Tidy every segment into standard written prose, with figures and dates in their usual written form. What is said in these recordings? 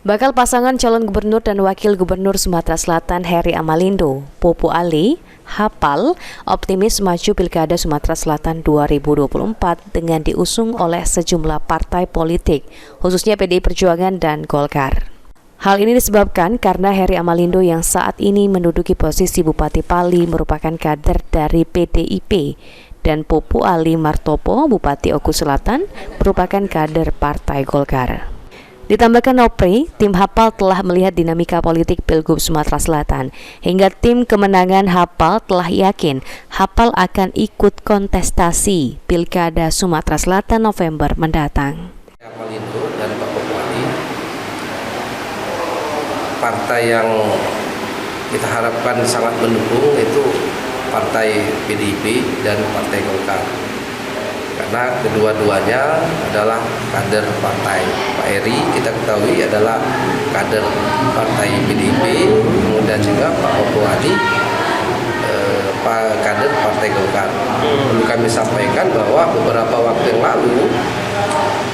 Bakal pasangan calon gubernur dan wakil gubernur Sumatera Selatan Heri Amalindo, Popo Ali, hafal optimis maju Pilkada Sumatera Selatan 2024 dengan diusung oleh sejumlah partai politik, khususnya PDI Perjuangan dan Golkar. Hal ini disebabkan karena Heri Amalindo yang saat ini menduduki posisi Bupati Pali merupakan kader dari PDIP dan Popo Ali Martopo, Bupati Oku Selatan, merupakan kader Partai Golkar. Ditambahkan Nopri, tim hafal telah melihat dinamika politik Pilgub Sumatera Selatan, hingga tim kemenangan hafal telah yakin hafal akan ikut kontestasi Pilkada Sumatera Selatan November mendatang. Amalindo dan Pak Popo Ali, partai yang kita harapkan sangat mendukung itu Partai PDIP dan Partai Golkar. Karena kedua-duanya adalah kader partai. Pak Heri kita ketahui adalah kader partai PDIP, kemudian juga Pak Popo Ali kader Partai Golkar. Perlu kami sampaikan bahwa beberapa waktu yang lalu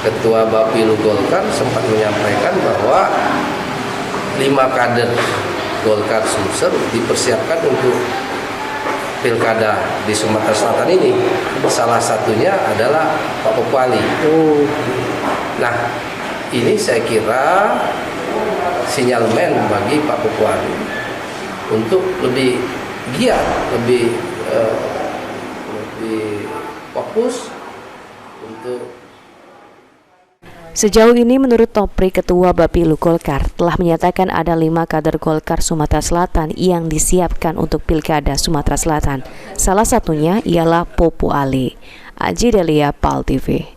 Ketua Bapilu Golkar sempat menyampaikan bahwa 5 kader Golkar Sumsel dipersiapkan untuk Pilkada di Sumatera Selatan ini. Salah satunya adalah Pak Popo Ali. Nah, ini saya kira sinyalmen bagi Pak Popo Ali untuk lebih giat, lebih fokus untuk. Sejauh ini menurut Nopri, Ketua Bapilu Golkar telah menyatakan ada 5 kader Golkar Sumatera Selatan yang disiapkan untuk Pilkada Sumatera Selatan. Salah satunya ialah Popo Ali. Aji Delia, PAL TV.